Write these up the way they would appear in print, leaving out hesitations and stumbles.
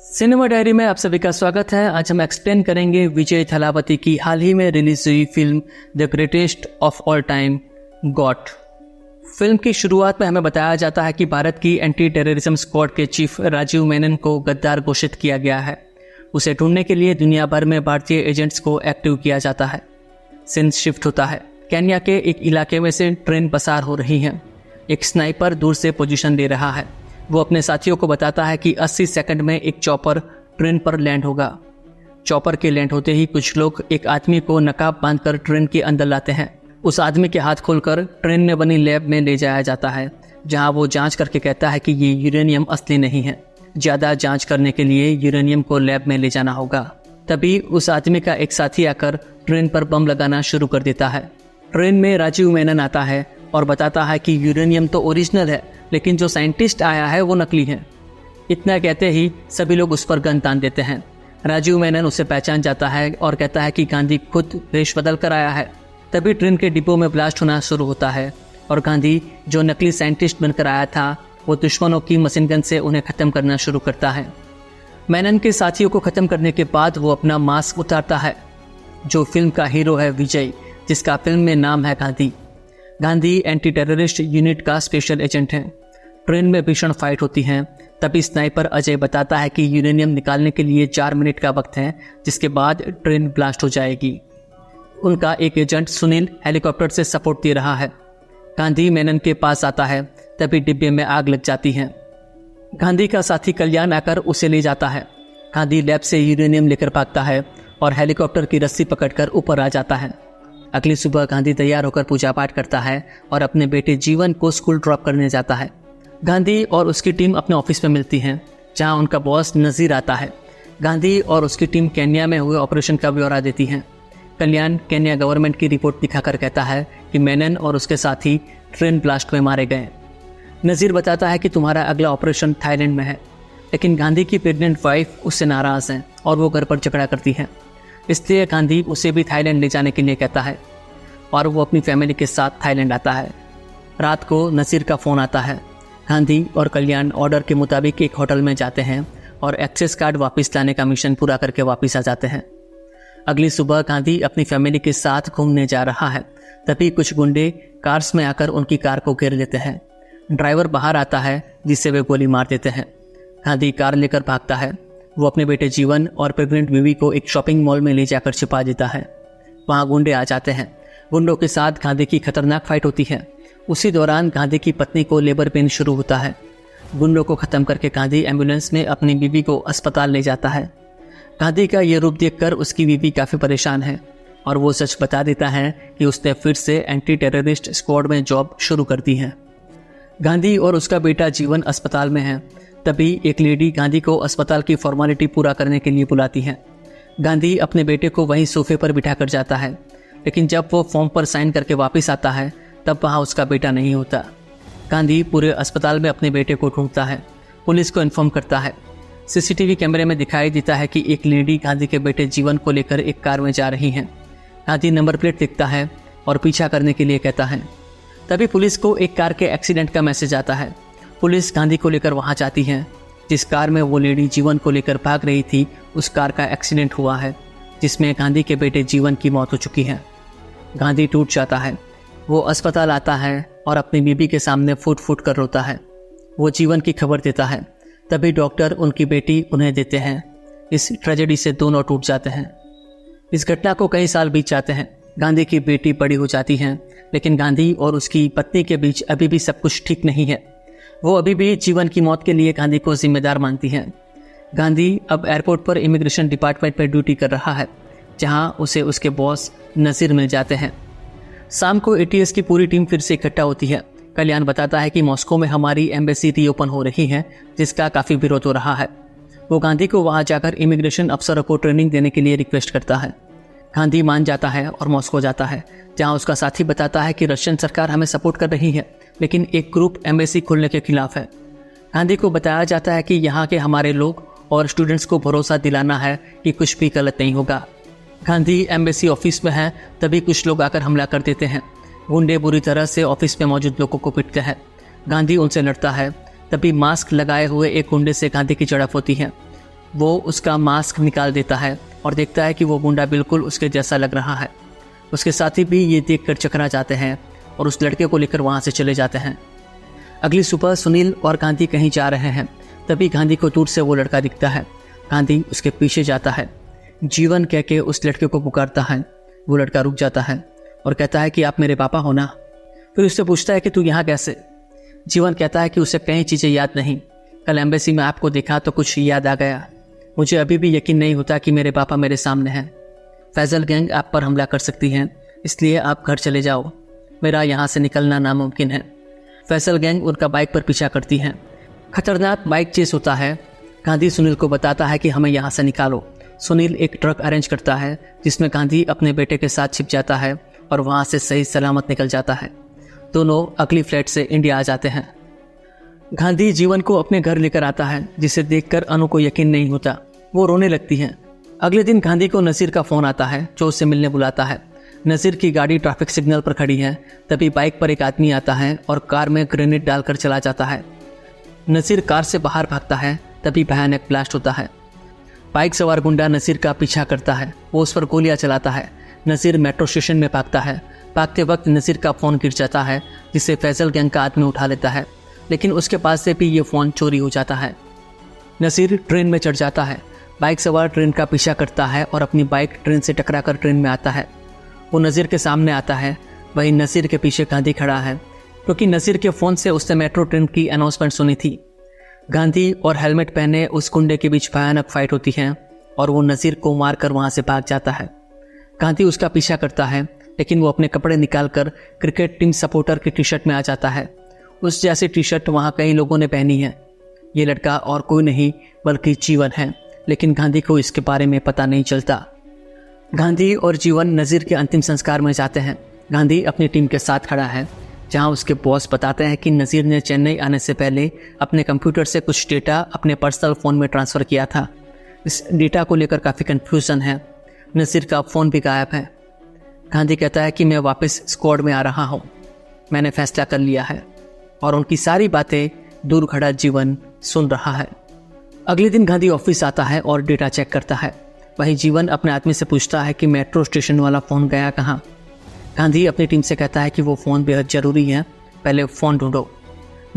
Cinema diary में आप सभी का स्वागत है। आज हम एक्सप्लेन करेंगे विजय थलापति की हाल ही में रिलीज हुई film the greatest of all time got. Film की शुरुआत में हमें बताया जाता है कि भारत की एंटी टेररिज्म स्क्वाड के चीफ राजीव मेनन को गद्दार घोषित किया गया है। उसे ढूंढने के लिए दुनिया भर में भारतीय एजेंट्स को एक्टिव किया जाता है। सीन शिफ्ट होता है। केन्या के एक इलाके में से ट्रेन पसार हो रही है। एक स्नाइपर दूर से पोजीशन ले रहा है। वो अपने साथियों को बताता है कि 80 सेकंड में एक चॉपर ट्रेन पर लैंड होगा। चॉपर के लैंड होते ही कुछ लोग एक आदमी को नकाब बांधकर ट्रेन के अंदर लाते हैं। उस आदमी के हाथ खोलकर ट्रेन में बनी लैब में ले जाया जाता है, जहां वो जांच करके कहता है कि ये यूरेनियम असली नहीं है। ज़्यादा जांच करने के लिए यूरेनियम को लैब में ले जाना होगा। तभी उस आदमी का एक साथी आकर ट्रेन पर बम लगाना शुरू कर देता है। ट्रेन में राजीव मेनन आता है और बताता है कि यूरेनियम तो ओरिजिनल है, लेकिन जो साइंटिस्ट आया है वो नकली है। इतना कहते ही सभी लोग उस पर गन तान देते हैं। राजीव मेनन उसे पहचान जाता है और कहता है कि गांधी खुद वेश बदल कर आया है। तभी ट्रेन के डिब्बों में ब्लास्ट होना शुरू होता है और गांधी जो नकली साइंटिस्ट बनकर आया था वो दुश्मनों की मशीन गन से उन्हें ख़त्म करना शुरू करता है। मेनन के साथियों को ख़त्म करने के बाद वो अपना मास्क उतारता है। जो फिल्म का हीरो है विजय, जिसका फिल्म में नाम है Gandhi. Gandhi anti terrorist unit का स्पेशल एजेंट है। ट्रेन में भीषण फाइट होती है। तभी स्नाइपर अजय बताता है कि यूरेनियम निकालने के लिए 4 मिनट का वक्त है, जिसके बाद ट्रेन ब्लास्ट हो जाएगी। उनका एक एजेंट सुनील हेलीकॉप्टर से सपोर्ट दे रहा है। गांधी मेनन के पास आता है, तभी डिब्बे में आग लग जाती है। गांधी का साथी कल्याण आकर उसे ले जाता है। गांधी लैब से यूरेनियम लेकर भागता है और हेलीकॉप्टर की रस्सी पकड़कर ऊपर आ जाता है। अगली सुबह गांधी तैयार होकर पूजा पाठ करता है और अपने बेटे जीवन को स्कूल ड्रॉप करने जाता है। गांधी और उसकी टीम अपने ऑफिस में मिलती हैं, जहां उनका बॉस नज़ीर आता है। गांधी और उसकी टीम केन्या में हुए ऑपरेशन का ब्यौरा देती हैं। कल्याण केन्या गवर्नमेंट की रिपोर्ट दिखाकर कहता है कि मेनन और उसके साथी ट्रेन ब्लास्ट में मारे गए। नज़ीर बताता है कि तुम्हारा अगला ऑपरेशन थाईलैंड में है, लेकिन गांधी की प्रेग्नेंट वाइफ उससे नाराज़ हैं और वो घर पर झगड़ा करती है। इसलिए गांधी उसे भी थाईलैंड ले जाने के लिए कहता है और वो अपनी फैमिली के साथ थाईलैंड आता है। रात को नसीर का फ़ोन आता है। गांधी और कल्याण ऑर्डर के मुताबिक एक होटल में जाते हैं और एक्सेस कार्ड वापस लाने का मिशन पूरा करके वापस आ जाते हैं। अगली सुबह गांधी अपनी फैमिली के साथ घूमने जा रहा है। तभी कुछ गुंडे कार्स में आकर उनकी कार को घेर लेते हैं। ड्राइवर बाहर आता है, जिससे वे गोली मार देते हैं। गांधी कार लेकर भागता है। वो अपने बेटे जीवन और प्रेग्नेंट बीवी को एक शॉपिंग मॉल में ले जाकर छिपा देता है। वहाँ गुंडे आ जाते हैं। गुंडों के साथ गांधी की खतरनाक फाइट होती है। उसी दौरान गांधी की पत्नी को लेबर पेन शुरू होता है। गुंडों को ख़त्म करके गांधी एम्बुलेंस में अपनी बीवी को अस्पताल ले जाता है। गांधी का ये रूप देखकर उसकी बीवी काफ़ी परेशान है और वो सच बता देता है कि उसने फिर से एंटी टेररिस्ट स्क्वाड में जॉब शुरू कर दी है। गांधी और उसका बेटा जीवन अस्पताल में है। तभी एक लेडी गांधी को अस्पताल की फॉर्मेलिटी पूरा करने के लिए बुलाती है। गांधी अपने बेटे को वहीं सोफे पर बिठा कर जाता है, लेकिन जब वो फॉर्म पर साइन करके वापस आता है तब वहाँ उसका बेटा नहीं होता। गांधी पूरे अस्पताल में अपने बेटे को ढूंढता है। पुलिस को इन्फॉर्म करता है। सीसीटीवी कैमरे में दिखाई देता है कि एक लेडी गांधी के बेटे जीवन को लेकर एक कार में जा रही है। गांधी नंबर प्लेट देखता है और पीछा करने के लिए कहता है। तभी पुलिस को एक कार के एक्सीडेंट का मैसेज आता है। पुलिस गांधी को लेकर वहां जाती है। जिस कार में वो लेडी जीवन को लेकर भाग रही थी, उस कार का एक्सीडेंट हुआ है, जिसमें गांधी के बेटे जीवन की मौत हो चुकी है। गांधी टूट जाता है। वो अस्पताल आता है और अपनी बीबी के सामने फूट फूट कर रोता है। वो जीवन की खबर देता है। तभी डॉक्टर उनकी बेटी उन्हें देते हैं। इस ट्रेजेडी से दोनों टूट जाते हैं। इस घटना को कई साल बीत जाते हैं। गांधी की बेटी बड़ी हो जाती है, लेकिन गांधी और उसकी पत्नी के बीच अभी भी सब कुछ ठीक नहीं है। वो अभी भी जीवन की मौत के लिए गांधी को जिम्मेदार मानती है। गांधी अब एयरपोर्ट पर इमिग्रेशन डिपार्टमेंट में ड्यूटी कर रहा है, जहां उसे उसके बॉस नज़ीर मिल जाते हैं। शाम को एटीएस की पूरी टीम फिर से इकट्ठा होती है। कल्याण बताता है कि मॉस्को में हमारी एम्बेसी रीओपन हो रही है, जिसका काफ़ी विरोध हो रहा है। वो गांधी को वहां जाकर इमिग्रेशन अफसरों को ट्रेनिंग देने के लिए रिक्वेस्ट करता है। गांधी मान जाता है और मॉस्को जाता है, जहां उसका साथी बताता है कि रशियन सरकार हमें सपोर्ट कर रही है, लेकिन एक ग्रुप एम्बेसी खोलने के खिलाफ है। गांधी को बताया जाता है कि यहाँ के हमारे लोग और स्टूडेंट्स को भरोसा दिलाना है कि कुछ भी गलत नहीं होगा। गांधी एम्बेसी ऑफिस में है, तभी कुछ लोग आकर हमला कर देते हैं। गुंडे बुरी तरह से ऑफिस में मौजूद लोगों को पीटते हैं। गांधी उनसे लड़ता है। तभी मास्क लगाए हुए एक गुंडे से गांधी की झड़प होती है। वो उसका मास्क निकाल देता है और देखता है कि वो गुंडा बिल्कुल उसके जैसा लग रहा है। उसके साथी भी ये देखकर चकरा जाते हैं और उस लड़के को लेकर वहाँ से चले जाते हैं। अगली सुबह सुनील और गांधी कहीं जा रहे हैं, तभी गांधी को दूर से वो लड़का दिखता है। गांधी उसके पीछे जाता है, जीवन कह के उस लड़के को पुकारता है। वो लड़का रुक जाता है और कहता है कि आप मेरे पापा हो ना। फिर उससे पूछता है कि तू यहाँ कैसे। जीवन कहता है कि उसे कई चीज़ें याद नहीं, कल एम्बेसी में आपको देखा तो कुछ याद आ गया। मुझे अभी भी यकीन नहीं होता कि मेरे पापा मेरे सामने हैं। फैजल गैंग आप पर हमला कर सकती है, इसलिए आप घर चले जाओ, मेरा यहाँ से निकलना नामुमकिन है। फैजल गैंग उनका बाइक पर पीछा करती है। खतरनाक बाइक चेस होता है। गांधी सुनील को बताता है कि हमें यहाँ से निकालो। सुनील एक ट्रक अरेंज करता है जिसमें गांधी अपने बेटे के साथ छिप जाता है और वहाँ से सही सलामत निकल जाता है। दोनों अगली फ्लाइट से इंडिया आ जाते हैं। गांधी जीवन को अपने घर लेकर आता है, जिसे देखकर अनु को यकीन नहीं होता। वो रोने लगती है। अगले दिन गांधी को नसीर का फ़ोन आता है जो उससे मिलने बुलाता है। नसीर की गाड़ी ट्रैफिक सिग्नल पर खड़ी है, तभी बाइक पर एक आदमी आता है और कार में ग्रेनेड डालकर चला जाता है। नसीर कार से बाहर भागता है, तभी भयानक ब्लास्ट होता है। बाइक सवार गुंडा नसीर का पीछा करता है, वो उस पर गोलियां चलाता है। नसीर मेट्रो स्टेशन में भागता है। भागते वक्त नसीर का फ़ोन गिर जाता है, जिसे फैजल गैंग का आदमी उठा लेता है, लेकिन उसके पास से भी ये फ़ोन चोरी हो जाता है। नसीर ट्रेन में चढ़ जाता है। बाइक सवार ट्रेन का पीछा करता है और अपनी बाइक ट्रेन से टकराकर ट्रेन में आता है। वो नसीर के सामने आता है, वहीं नसीर के पीछे गांधी खड़ा है, क्योंकि नसीर के फ़ोन से उसने मेट्रो ट्रेन की अनाउंसमेंट सुनी थी। गांधी और हेलमेट पहने उस गुंडे के बीच भयानक फाइट होती है और वो नसीर को मारकर वहाँ से भाग जाता है। गांधी उसका पीछा करता है, लेकिन वो अपने कपड़े निकालकर क्रिकेट टीम सपोर्टर की टी शर्ट में आ जाता है। उस जैसी टी शर्ट वहाँ कई लोगों ने पहनी है। ये लड़का और कोई नहीं बल्कि जीवन है, लेकिन गांधी को इसके बारे में पता नहीं चलता। गांधी और जीवन नज़ीर के अंतिम संस्कार में जाते हैं। गांधी अपनी टीम के साथ खड़ा है, जहां उसके बॉस बताते हैं कि नज़ीर ने चेन्नई आने से पहले अपने कंप्यूटर से कुछ डेटा अपने पर्सनल फ़ोन में ट्रांसफ़र किया था। इस डेटा को लेकर काफ़ी कन्फ्यूज़न है। नज़ीर का फ़ोन भी गायब है। गांधी कहता है कि मैं वापस स्क्वाड में आ रहा हूँ, मैंने फैसला कर लिया है, और उनकी सारी बातें दूर खड़ा जीवन सुन रहा है। अगले दिन गांधी ऑफिस आता है और डेटा चेक करता है। वहीं जीवन अपने आदमी से पूछता है कि मेट्रो स्टेशन वाला फ़ोन गया कहाँ। गांधी अपनी टीम से कहता है कि वो फ़ोन बेहद ज़रूरी है, पहले फ़ोन ढूंढो।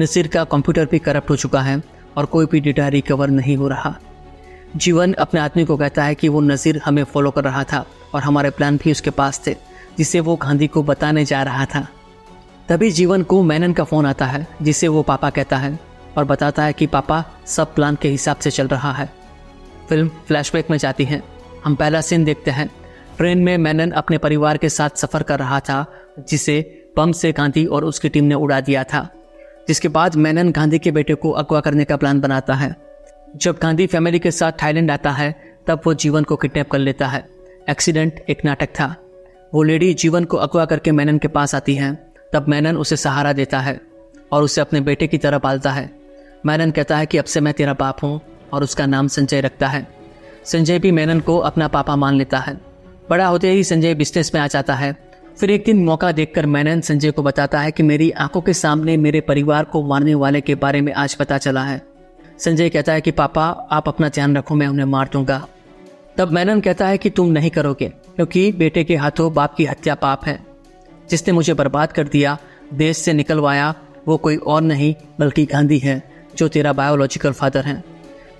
नसीर का कंप्यूटर भी करप्ट हो चुका है और कोई भी डेटा रिकवर नहीं हो रहा। जीवन अपने आदमी को कहता है कि वो नसीर हमें फॉलो कर रहा था और हमारे प्लान भी उसके पास थे, जिसे वो गांधी को बताने जा रहा था। तभी जीवन को मेनन का फ़ोन आता है, जिसे वो पापा कहता है और बताता है कि पापा सब प्लान के हिसाब से चल रहा है। फिल्म फ्लैशबैक में जाती है। हम पहला सीन देखते हैं। ट्रेन में मेनन अपने परिवार के साथ सफ़र कर रहा था, जिसे बम से गांधी और उसकी टीम ने उड़ा दिया था। जिसके बाद मेनन गांधी के बेटे को अगवा करने का प्लान बनाता है। जब गांधी फैमिली के साथ थाईलैंड आता है, तब वो जीवन को किडनैप कर लेता है। एक्सीडेंट एक नाटक था। वो लेडी जीवन को अगवा करके मेनन के पास आती है। तब मेनन उसे सहारा देता है और उसे अपने बेटे की तरह पालता है। मेनन कहता है कि अब से मैं तेरा बाप हूँ, और उसका नाम संजय रखता है। संजय भी मेनन को अपना पापा मान लेता है। बड़ा होते ही संजय बिजनेस में आ जाता है। फिर एक दिन मौका देखकर मेनन संजय को बताता है कि मेरी आंखों के सामने मेरे परिवार को मारने वाले के बारे में आज पता चला है। संजय कहता है कि पापा आप अपना ध्यान रखो, मैं उन्हें मार दूंगा। तब मेनन कहता है कि तुम नहीं करोगे, क्योंकि बेटे के हाथों बाप की हत्या पाप है। जिसने मुझे बर्बाद कर दिया, देश से निकलवाया, वो कोई और नहीं बल्कि गांधी है, जो तेरा बायोलॉजिकल फादर है।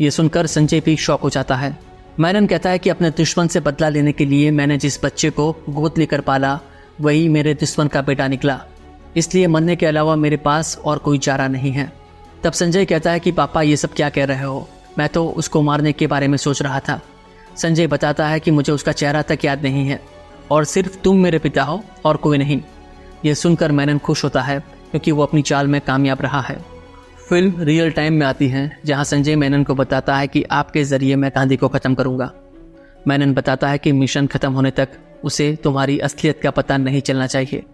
ये सुनकर संजय भी शॉक हो जाता है। मेनन कहता है कि अपने दुश्मन से बदला लेने के लिए मैंने जिस बच्चे को गोद लेकर पाला, वही मेरे दुश्मन का बेटा निकला, इसलिए मरने के अलावा मेरे पास और कोई चारा नहीं है। तब संजय कहता है कि पापा ये सब क्या कह रहे हो, मैं तो उसको मारने के बारे में सोच रहा था। संजय बताता है कि मुझे उसका चेहरा तक याद नहीं है और सिर्फ तुम मेरे पिता हो और कोई नहीं। यह सुनकर मेनन खुश होता है, क्योंकि वो अपनी चाल में कामयाब रहा है। फिल्म रियल टाइम में आती है, जहां संजय मेनन को बताता है कि आपके ज़रिए मैं गांधी को ख़त्म करूंगा। मेनन बताता है कि मिशन ख़त्म होने तक उसे तुम्हारी असलियत का पता नहीं चलना चाहिए।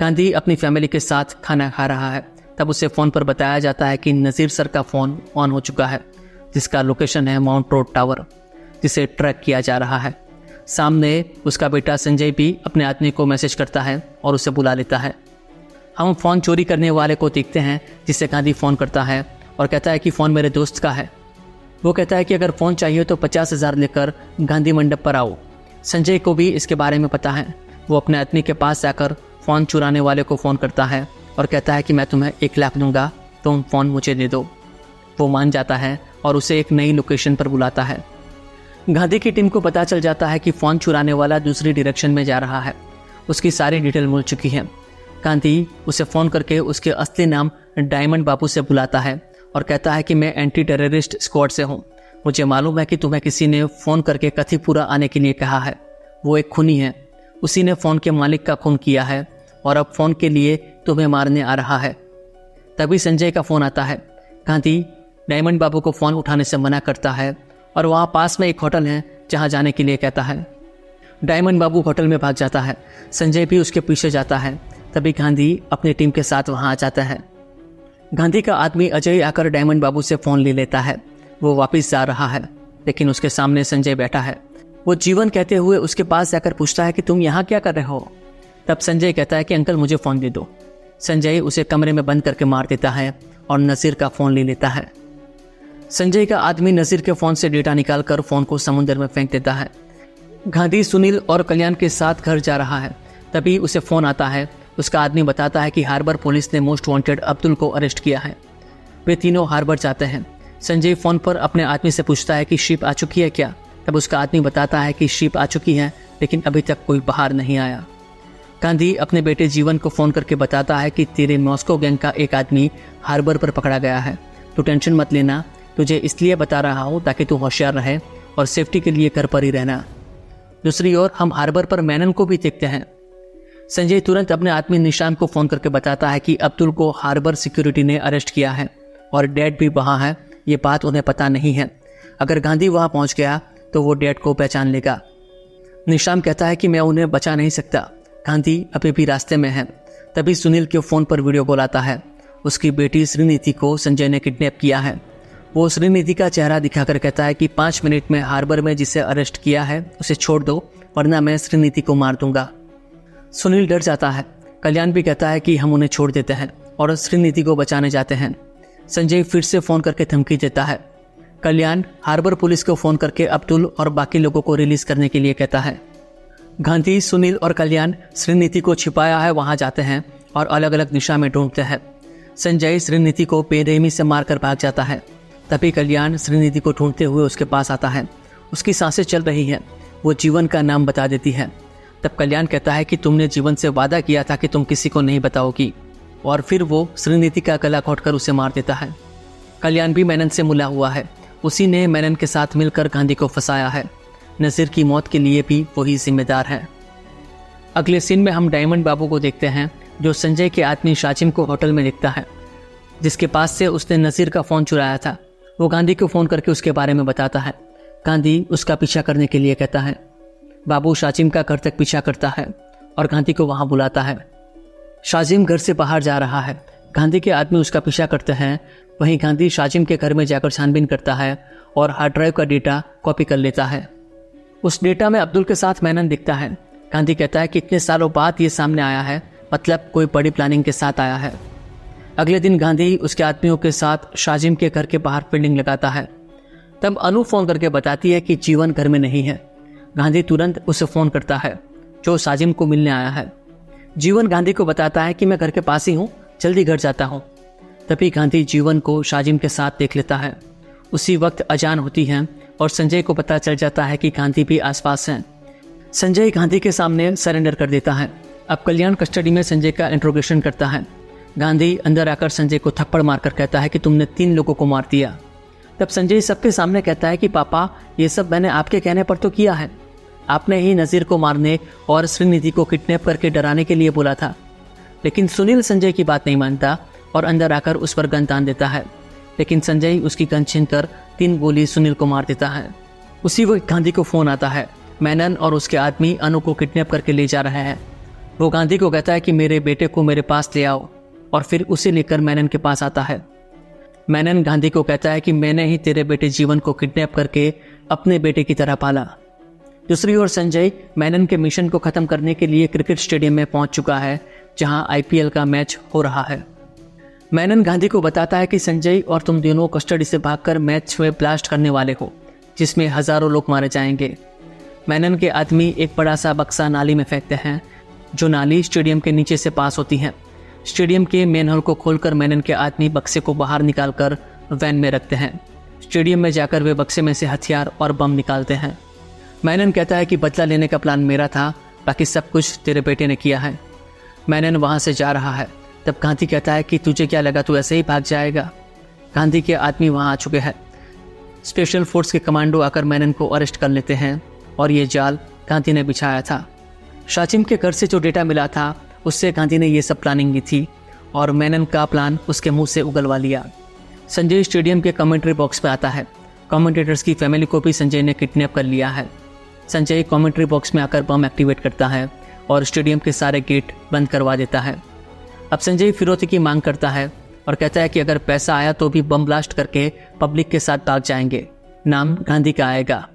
गांधी अपनी फैमिली के साथ खाना खा रहा है। तब उसे फ़ोन पर बताया जाता है कि नज़ीर सर का फ़ोन ऑन हो चुका है, जिसका लोकेशन है माउंट रोड टावर, जिसे ट्रैक किया जा रहा है। सामने उसका बेटा संजय भी अपने आदमी को मैसेज करता है और उसे बुला लेता है। हम फ़ोन चोरी करने वाले को देखते हैं, जिसे गांधी फ़ोन करता है और कहता है कि फ़ोन मेरे दोस्त का है। वो कहता है कि अगर फ़ोन चाहिए तो 50,000 लेकर गांधी मंडप पर आओ। संजय को भी इसके बारे में पता है। वो अपने आदमी के पास जाकर फ़ोन चुराने वाले को फ़ोन करता है और कहता है कि मैं तुम्हें 1 लाख दूंगा, तुम फ़ोन मुझे दे दो। वो मान जाता है और उसे एक नई लोकेशन पर बुलाता है। गांधी की टीम को पता चल जाता है कि फ़ोन चुराने वाला दूसरी डायरेक्शन में जा रहा है। उसकी सारी डिटेल मिल चुकी है। गांधी उसे फ़ोन करके उसके असली नाम डायमंड बाबू से बुलाता है और कहता है कि मैं एंटी टेररिस्ट स्क्वाड से हूँ। मुझे मालूम है कि तुम्हें किसी ने फ़ोन करके कथीपुरा आने के लिए कहा है। वो एक खूनी है, उसी ने फ़ोन के मालिक का खून किया है और अब फ़ोन के लिए तुम्हें मारने आ रहा है। तभी संजय का फ़ोन आता है। गांधी डायमंड बाबू को फ़ोन उठाने से मना करता है और वहाँ पास में एक होटल है जहाँ जाने के लिए कहता है। डायमंड बाबू होटल में भाग जाता है। संजय भी उसके पीछे जाता है। तभी गांधी अपनी टीम के साथ वहाँ आ जाता है। गांधी का आदमी अजय आकर डायमंड बाबू से फ़ोन ले लेता है। वो वापस जा रहा है, लेकिन उसके सामने संजय बैठा है। वो जीवन कहते हुए उसके पास जाकर पूछता है कि तुम यहाँ क्या कर रहे हो। तब संजय कहता है कि अंकल मुझे फ़ोन दे दो। संजय उसे कमरे में बंद करके मार देता है और नज़ीर का फ़ोन ले लेता है। संजय का आदमी नज़ीर के फ़ोन से डेटा निकालकर फ़ोन को समुद्र में फेंक देता है। गांधी सुनील और कल्याण के साथ घर जा रहा है। तभी उसे फ़ोन आता है। उसका आदमी बताता है कि हार्बर पुलिस ने मोस्ट वांटेड अब्दुल को अरेस्ट किया है। वे तीनों हार्बर जाते हैं। संजय फ़ोन पर अपने आदमी से पूछता है कि शिप आ चुकी है क्या। तब उसका आदमी बताता है कि शिप आ चुकी है, लेकिन अभी तक कोई बाहर नहीं आया। गांधी अपने बेटे जीवन को फ़ोन करके बताता है कि तेरे मॉस्को गैंग का एक आदमी हार्बर पर पकड़ा गया है। तो टेंशन मत लेना, तुझे इसलिए बता रहा हूँ ताकि तू होशियार रहे और सेफ्टी के लिए घर पर ही रहना। दूसरी ओर हम हार्बर पर मैनन को भी देखते हैं। संजय तुरंत अपने आदमी निशान को फ़ोन करके बताता है कि अब्दुल को हार्बर सिक्योरिटी ने अरेस्ट किया है और डैड भी वहाँ है। ये बात उन्हें पता नहीं है। अगर गांधी वहाँ पहुँच गया तो वो डैड को पहचान लेगा। निशान कहता है कि मैं उन्हें बचा नहीं सकता, गांधी अभी भी रास्ते में है। तभी सुनील के फ़ोन पर वीडियो कॉल आता है। उसकी बेटी श्रीनिधि को संजय ने किडनैप किया है। वो श्रीनिधि का चेहरा दिखाकर कहता है कि 5 मिनट में हार्बर में जिसे अरेस्ट किया है उसे छोड़ दो, वरना मैं श्रीनिधि को मार दूंगा। सुनील डर जाता है। कल्याण भी कहता है कि हम उन्हें छोड़ देते हैं और श्रीनिधि को बचाने जाते हैं। संजय फिर से फ़ोन करके धमकी देता है। कल्याण हार्बर पुलिस को फ़ोन करके अब्दुल और बाकी लोगों को रिलीज़ करने के लिए कहता है। गांधी, सुनील और कल्याण श्रीनिधि को छिपाया है वहाँ जाते हैं और अलग अलग दिशा में ढूंढते हैं। संजय श्रीनिधि को बेरहमी से मारकर भाग जाता है। तभी कल्याण श्रीनिधि को ढूंढते हुए उसके पास आता है। उसकी सांसें चल रही हैं। वो जीवन का नाम बता देती है। तब कल्याण कहता है कि तुमने जीवन से वादा किया था कि तुम किसी को नहीं बताओगी, और फिर वो श्रीनिधि का गला घोंटकर उसे मार देता है। कल्याण भी मेनन से मिला हुआ है। उसी ने मेनन के साथ मिलकर गांधी को फंसाया है। नज़ीर की मौत के लिए भी वही जिम्मेदार है। अगले सीन में हम डायमंड बाबू को देखते हैं, जो संजय के आदमी शाजिम को होटल में देखता है, जिसके पास से उसने नज़ीर का फ़ोन चुराया था। वो गांधी को फ़ोन करके उसके बारे में बताता है। गांधी उसका पीछा करने के लिए कहता है। बाबू शाजिम का घर तक पीछा करता है और गांधी को वहाँ बुलाता है। शाजिम घर से बाहर जा रहा है। गांधी के आदमी उसका पीछा करते हैं। वहीं गांधी शाजिम के घर में जाकर छानबीन करता है और हार्ड ड्राइव का डेटा कॉपी कर लेता है। उस डेटा में अब्दुल के साथ मेनन दिखता है। गांधी कहता है कि इतने सालों बाद ये सामने आया है, मतलब कोई बड़ी प्लानिंग के साथ आया है। अगले दिन गांधी उसके आदमियों के साथ शाजिम के घर के बाहर फील्डिंग लगाता है। तब अनु फ़ोन करके बताती है कि जीवन घर में नहीं है। गांधी तुरंत उसे फ़ोन करता है, जो शाजिम को मिलने आया है। जीवन गांधी को बताता है कि मैं घर के पास ही हूँ, जल्दी घर जाता हूँ। तभी गांधी जीवन को शाजिम के साथ देख लेता है। उसी वक्त अजान होती है और संजय को पता चल जाता है कि गांधी भी आसपास हैं। संजय गांधी के सामने सरेंडर कर देता है। अब कल्याण कस्टडी में संजय का इंट्रोगेशन करता है। गांधी अंदर आकर संजय को थप्पड़ मारकर कहता है कि तुमने 3 लोगों को मार दिया। तब संजय सबके सामने कहता है कि पापा, ये सब मैंने आपके कहने पर तो किया है। आपने ही नज़ीर को मारने और श्रीनिधि को किडनैप करके डराने के लिए बोला था। लेकिन सुनील संजय की बात नहीं मानता और अंदर आकर उस पर गन तान देता है। लेकिन संजय उसकी गन छीनकर 3 गोली सुनील को मार देता है। उसी वक्त गांधी को फ़ोन आता है। मेनन और उसके आदमी अनु को किडनैप करके ले जा रहे हैं। वो गांधी को कहता है कि मेरे बेटे को मेरे पास ले आओ, और फिर उसे लेकर मेनन के पास आता है। मेनन गांधी को कहता है कि मैंने ही तेरे बेटे जीवन को किडनैप करके अपने बेटे की तरह पाला। दूसरी ओर संजय मेनन के मिशन को ख़त्म करने के लिए क्रिकेट स्टेडियम में पहुंच चुका है, जहां IPL का मैच हो रहा है। मेनन गांधी को बताता है कि संजय और तुम दोनों कस्टडी से भागकर मैच में ब्लास्ट करने वाले हो, जिसमें हजारों लोग मारे जाएंगे। मेनन के आदमी एक बड़ा सा बक्सा नाली में फेंकते हैं, जो नाली स्टेडियम के नीचे से पास होती है। स्टेडियम के मेन हॉल को खोलकर मेनन के आदमी बक्से को बाहर निकालकर वैन में रखते हैं। स्टेडियम में जाकर वे बक्से में से हथियार और बम निकालते हैं। मेनन कहता है कि बदला लेने का प्लान मेरा था, बाकी सब कुछ तेरे बेटे ने किया है। मेनन वहाँ से जा रहा है, तब गांधी कहता है कि तुझे क्या लगा तू ऐसे ही भाग जाएगा। गांधी के आदमी वहाँ आ चुके हैं। स्पेशल फोर्स के कमांडो आकर मेनन को अरेस्ट कर लेते हैं और ये जाल गांधी ने बिछाया था। शाचिम के घर से जो डेटा मिला था उससे गांधी ने ये सब प्लानिंग की थी और मेनन का प्लान उसके मुंह से उगलवा लिया। संजय स्टेडियम के कमेंट्री बॉक्स पे आता है। कमेंटेटर्स की फैमिली को भी संजय ने किडनैप कर लिया है। संजय कमेंट्री बॉक्स में आकर बम एक्टिवेट करता है और स्टेडियम के सारे गेट बंद करवा देता है। अब संजय फिरौती की मांग करता है और कहता है कि अगर पैसा आया तो भी बम ब्लास्ट करके पब्लिक के साथ भाग जाएंगे, नाम गांधी का आएगा।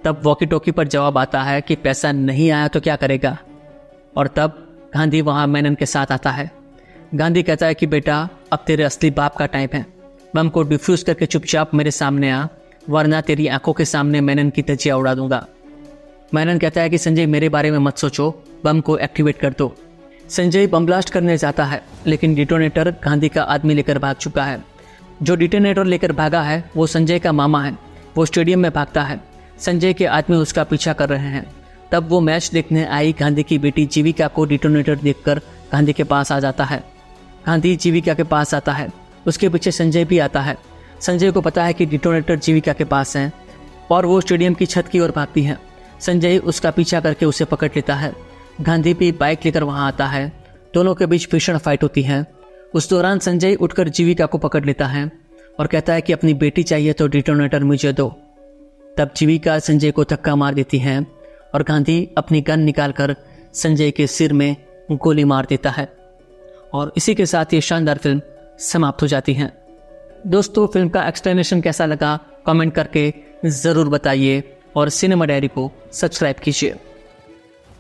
तब वॉकी टॉकी पर जवाब आता है कि पैसा नहीं आया तो क्या करेगा, और तब गांधी वहां मेनन के साथ आता है। गांधी कहता है कि बेटा अब तेरे असली बाप का टाइम है, बम को डिफ्यूज करके चुपचाप मेरे सामने आ, वरना तेरी आंखों के सामने मेनन की धज्जियां उड़ा दूंगा। मेनन कहता है कि संजय मेरे बारे में मत सोचो, बम को एक्टिवेट कर दो। संजय बम ब्लास्ट करने जाता है, लेकिन डिटोनेटर गांधी का आदमी लेकर भाग चुका है। जो डिटोनेटर लेकर भागा है वो संजय का मामा है। वो स्टेडियम में भागता है। संजय के आदमी उसका पीछा कर रहे हैं। तब वो मैच देखने आई गांधी की बेटी जीविका को डिटोनेटर देखकर गांधी के पास आ जाता है। गांधी जीविका के पास आता है, उसके पीछे संजय भी आता है। संजय को पता है कि डिटोनेटर जीविका के पास है और वो स्टेडियम की छत की ओर भागती है। संजय उसका पीछा करके उसे पकड़ लेता है। गांधी भी बाइक लेकर वहां आता है। दोनों के बीच भीषण फाइट होती है। उस दौरान संजय उठकर जीविका को पकड़ लेता है और कहता है कि अपनी बेटी चाहिए तो डिटोनेटर मुझे दो। तब जीविका संजय को धक्का मार देती है और गांधी अपनी गन निकालकर संजय के सिर में गोली मार देता है। और इसी के साथ ये शानदार फिल्म समाप्त हो जाती है। दोस्तों, फिल्म का एक्सप्लेनेशन कैसा लगा कमेंट करके ज़रूर बताइए और सिनेमा डायरी को सब्सक्राइब कीजिए।